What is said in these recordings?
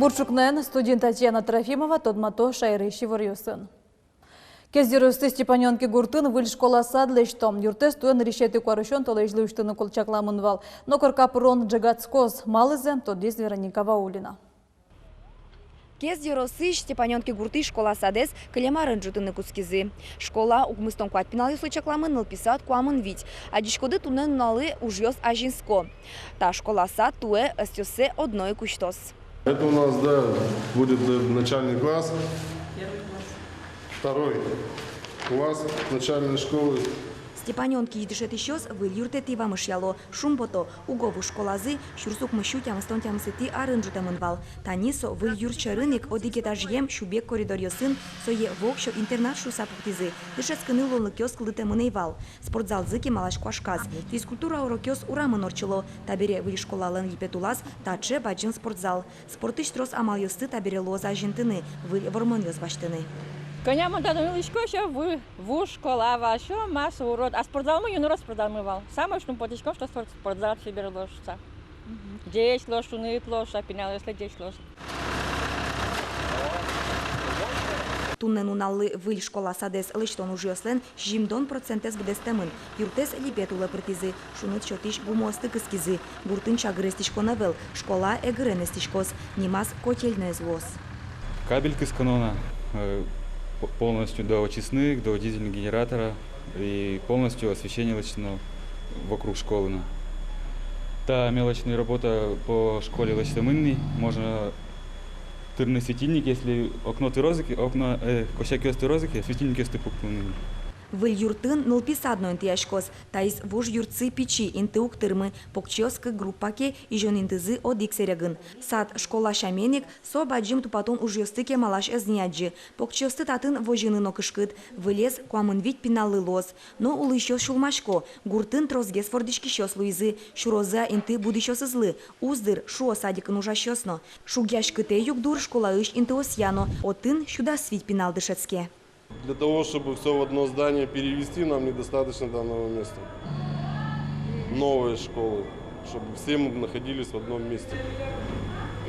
Бурчукнен студент Татьяна Трофимова тодмато шайры шиварюсын. Кездерусты Степаненки гуртын выль школа садлештом. Юртес туен решеты куарышон толежлы уштыны колчакламынвал. Но коркапрон джагацкоз малызен тоддиз Вероника Ваулина. Кездерусты Степаненки гурты школа садес клемарын жутыны кускизы. Школа угмыстон куат пиналы случакламын нылписат куамын вить. А дишкоды тунен налы ужьёс ажинско. Та школа сад туэ остёсе одной куштос. Это у нас, да, будет начальный класс. Второй класс начальной школы. Степаненки едишет ещёс выль юртети вамышляло. Шумбото угову школазы шурсук мыщу тямстон тямсети арынжутамынвал. Танисо выль юрчарыник одикетажьем шубек коридорьосын сое вокшо интернат шусапуктизы. Дышет скыныло лыкёс клытемынейвал. Спортзал зыки малаш куашказ. Физкультура урокёс урамын орчыло. Табере выль школалын епетулас таче баджин спортзал. Спортыш трос амалёсы табере лоза жинтыны. Выль вормонёс баштыны. Коня Монтановичко еще в школа ваша масса урод. А спортзал мы юный раз продавал. Самое что потечком, что спортзал себе ложится. 10 ложь, уныть ложь, а пенял, если 10 ложь. Туннену наллы выль школа садес лыштон ужьослен жимдон процентес бдестемын. Юртес липетулы притизы. Шунут чотиш гумосты кыскизы. Гуртын чагрестишко навел. Школа эгренестишкос. Нимас котельное злос. Кабель кысканона. Полностью до очистных, до дизельного генератора и полностью освещение лочно вокруг школы. Та мелочная работа по школе лочномынный. Можно тырный светильник, если окно тырозыки, окна косяки тырозыки, светильники стыпукны. Выль юртын нылписадно интияшкос, таис вуж юрцы печи интыук тырмы, покчёскы группаке и жон интызы одик серегын. Сад школа шаменик со баджим тупатон ужьёстыке малаш эзняджи. Покчёсты татын вожины нокышкыт, вылез куамын вить пиналы лоз. Но улы ещё шулмашко, гуртын трозгес фордишки щёс луизы, шуроза инты будищёс злы, уздыр шуо садикын ужащёсно. Шугяшкыте югдур школа иш интыосьяно, отын щуда свить пинал дышецке. Для того, чтобы все в одно здание перевести, нам недостаточно данного места. Новые школы, чтобы все мы находились в одном месте.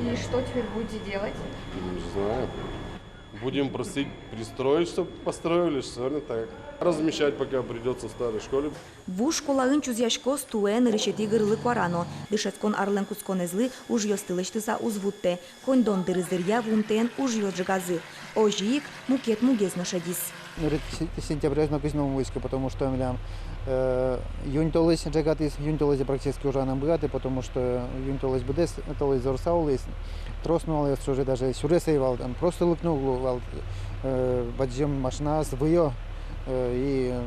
И что теперь будете делать? Не знаю. Будем просить пристроить, чтобы построили, что ли так. Размещать пока придется в старой школе. Вуж школаын чузяшко стуэн решети гырлы куарано. Дышецкон арлен кусконезлы уж ёстылыштыса узвутте. Кондон дырыздырья вунтен уж ёджигазы. Ожиик мукет мугез нашадис. Сентября написано войско, потому что июнь толыс джагатис, июнь толыс практически уже нам богаты, потому что июнь толыс бдес, толыс зорсаулыс, троснули, что же даже сюресейвал, там просто лыкнул, баджем машина свое и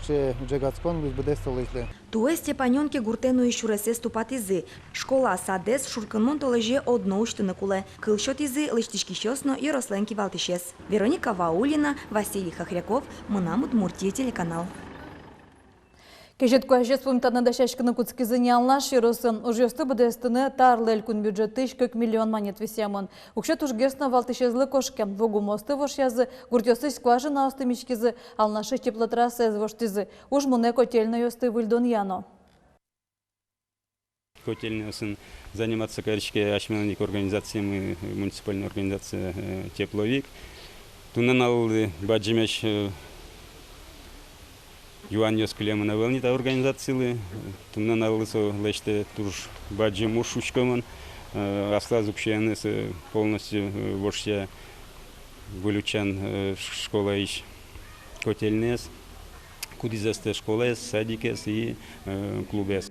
ще джагатскон бдес толыс. Туе Степаненки гуртену и шуресе ступатизы. Школа садес шурканмон толеже одно уштыны куле. Кылшотизы лыштишки щосно и росленки валтишес. Вероника Ваулина, Василий Хохряков, Мынам Удмуртия телеканал. Кежет куажет пунктаны дашашканы куцкизыне анлаш юросын. Ужьёсты бдестыны тарлель кун бюджеты 40 миллион монет висямын. Укшет ужгесна валтышезлы кошкен. Вогу мосты вошязы, гуртёсы скважина остымичкизы, алнаши теплотрассы эзвоштизы. Уж муне котельно ёсты выльдон яно. Котельный заниматься короче ашменник организациями, муниципальная организация тепловик. Туннал баджимеш Юан Йоскулема на волне организации, тунна на улицу лечте туж баджи мушучкоман, осталось общее полностью вообще вылучен школа ищ котельнес, кудизасте школа садикес и клубес.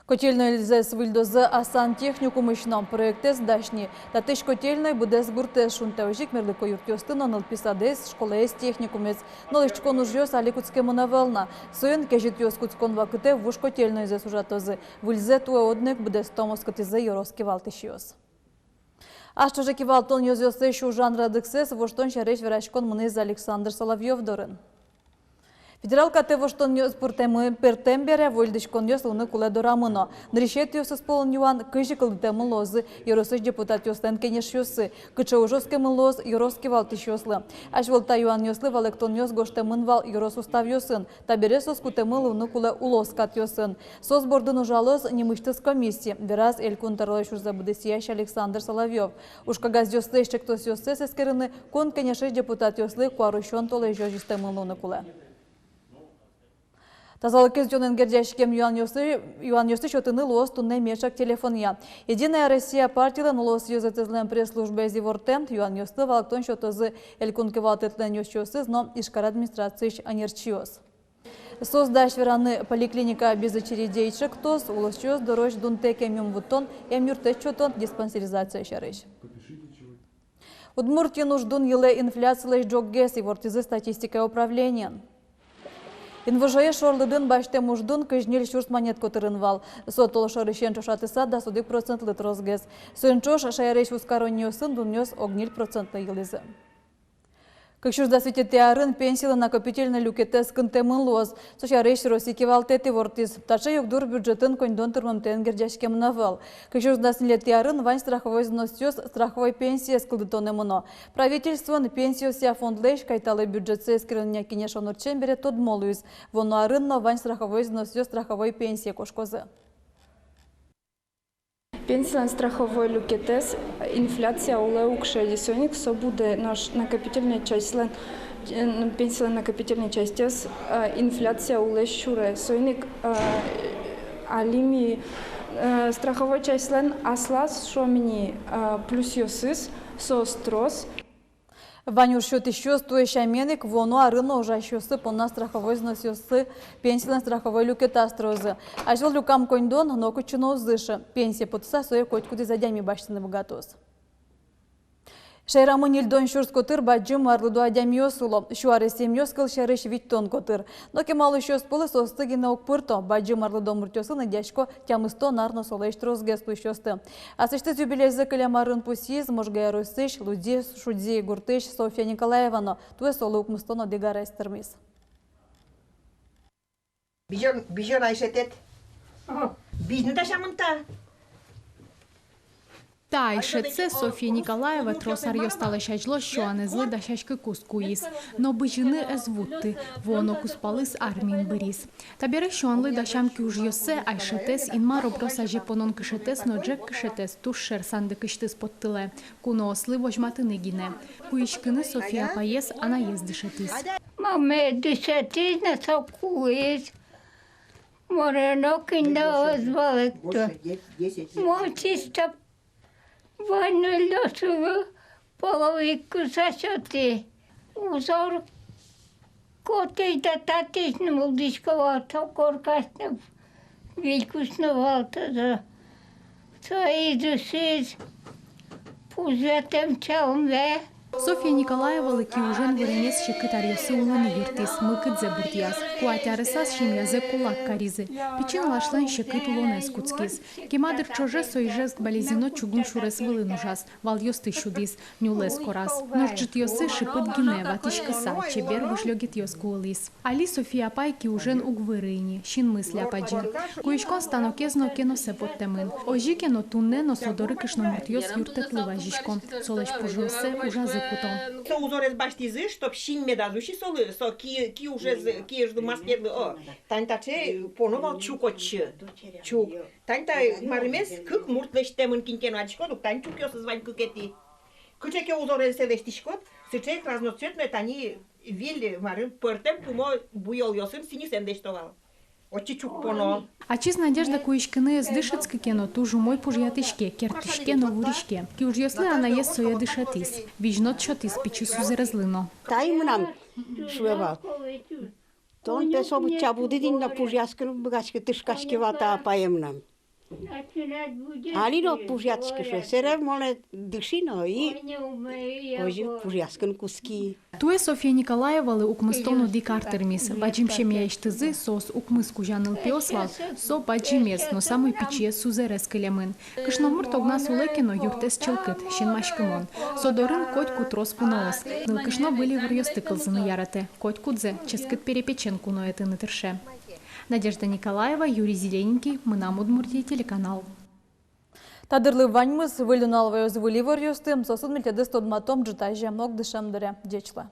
Котельной льзес вильдозы асан технику мышном проектес дашни. Татыш котельной будес гуртес шунтаужик мерлыко юртёстын оныл писадес школаес техникумес. Нолышчкон ужьёс аликутскему навелна. Суен кежит ёс куцкон вакыте вуш котельной зес ужатозы. Вильзе туэ однек будес томоскотизе юроски валтышьёс. А что же кивалтон ёзёсы шу жанра дыксес, воштон шареш верашкон мынез Александр Соловьев дорын. Федералка тевоштон нёс пуртемы пертембере вольдышкон нёс луны куле дорамыно. Нрещет ёсы сполон юан кыжи кылдытемы лозы, юросыш депутат ёстен кенеш ёсы, кычы ужоскемы лоз, юроски валтыш ёслы. Аш волта юан ёслы валектон ёс гоштемын вал юрос устав ёсын, табере сос кутемы луны куле улоскат ёсын. Сос бордын ужалоз немыштыз комиссии, вераз элькун тарлай шурзабыдысияш Александр Соловьев. Уж кагаз ёслы ещё ктос ёсы сескерыны, кон кенешеш депутат ёслы куарущон толай жёжистемы луны куле. Тазалық кезден гердяшкем Юан Йосты шотыны лос тунне мешак телефония. Единая Россия партиялан лос юзетезлен пресс-службе зивортен Юан Йосты валактон шотызы элькунке валтетлен йосчосыз, но ишкар администрацияш анерчиоз. Создаш вераны поликлиника без очередейчик тос, улосчоз дорож дунтеке мюмвутон, эмюртечотон диспансеризация шарыш. Удмуртия нуждун еле инфляциялеш джоггес и вортизы статистика управления. Инвожае шорлыдын баште муждун кыжнел шурс монет котырынвал. Сотол шарышен чошатыса да 40% литрозгез. Сынчош шайреш ускароньосын дуньос огнил процентный елизы. Как шурда свететеарын пенсиялы накопительный люкетес кынтемын лоз. Сошареш росики валтети вортиз. Тача югдур бюджетын коньдон турмам тенгердяшкем навал. Как шурда свететеарын вань страховой взносёс страховой пенсии скылдытонемыно. Правительство на пенсию ся фондлеш кайталы бюджетсе скрылня кинешонур чембере тод молуиз. Воно арынно вань страховой взносёс страховой пенсии кошкозы. Пенсиялен страховой люкетес инфляция уле укшеди соник собуде наш накопительный часть пенсиялен накопительный часть инфляция уле шуре соник алими страховой часть аслас шомини плюс йосис сострос. Ванюр счет еще стоящаменик, воно арыно уже щосы полна страховой взносёсы пенсиялен страховой люкетастрозы. А жил люкам коньдон, но кучино зыша. Пенсия потса соя котькуды задями баштыны богатос. Шайрамын илдон шурс котыр баджым арлыду адямиосуло. Шуары семьёс кыл шарыш виттон котыр. Но кемал еще сполы состыги на укпырто. Баджым арлыдон муртёсы на дядько тямысто нарно солэш трозгес плющёсты. А сыштыз юбилейзы кылямарын пусиз, можгая русыш, луди, шудзи, гуртыш, Софья Николаевна. Туэ солы укмыстоно дегарайстырмыз. Бижон айшетет. Бизнес ташамынта. Та це Софія Ніколаєва тросар'ю стала щаджло, що анезли да щачки кускуїс. Но бижини езвутти, воно куспали з армін беріс. Та бере, що анли да щамки уж йосе, а шетес інма роброса жепонон кишетес, но джек кишетес, туш шерсанди киштис подтиле. Куно осли вожмати негіне. Куїшкини Софія паєс, а наїзди шетис. Маме дишетис на сокуїс. Морено кінда озвалитто. Мочиста Ванну лосу половику сасоти. Узор коти да татис не молдишкова, то коркасно вилькусно валтаза. Соизусиз пузатем чаумве. Софія Ніколаєва лекі ужен виренес ще китар'яси улани юртис, микидзе бурт'яс. Куатярисас шим'язе кулак карізи. Пічин лашлен ще кит улонес куцкіз. Кемадир чоже сойжест балізіно чугун шурес вилинужас, вал йости шудис, нюлес корас. Ножджит йоси шипит гінева, тішкиса, чебер вишльогіт йоску олис. Алі Софія пайки ужен угвирині, шін мисля падже. Куїшкон станокезно кено сепоттемин. Ожі кено тунне носодори кишно мурт'йос юртетлива жішкон. Солеч пужосе ужази Со узорез баштизы, чтоб щин медазуши солы, со ки уже киежду маследлы, о, тань таче поновал чукочы, чук. Тань та маримес кык муртлештемын кинкен ачкодук, тань чук ёсы звань кыкети. Кычеке узорез селештишкод, сычек разноцветное тани вилли марим пыртем тумо буйол ёсын сини сендештовал. Очи чук поно. А чиз надежда куишкины здышецки кено тужу мой пужьятышке, кертышке новуришке. Ки уж если она ест соя дышатис. Вижнот шотис пичи сузерезлино. Таймнам швевал. Тон песо чабудидин на пужьяскин бгачки тышкашки вата апаемнам. Алино пужяцки, що сере моле душино і ожі пужяцкин куски. Туе София Николаева укмыстону дикартермис. Баджим шемияштызы сос укмыску жаныл пиосвал, со баджимес, но самой пече сузерес кылямын. Кышномур тогна сулекино юртес челкыт, щенмашкымон. Содорын котьку трос пуноос. Ныл кышно были вырьёстыкылзыны ярате. Котькудзе, ческыт перепеченку ноэтыны тырше. Надежда Николаева, Юрий Зелененький, Мынам Удмуртия, телеканал. Тадырлы ваньмыз вылюналвай озвыли варьёстым, сосуд мельтеды стодматом джитай жемнок дышамдыре. Дечла.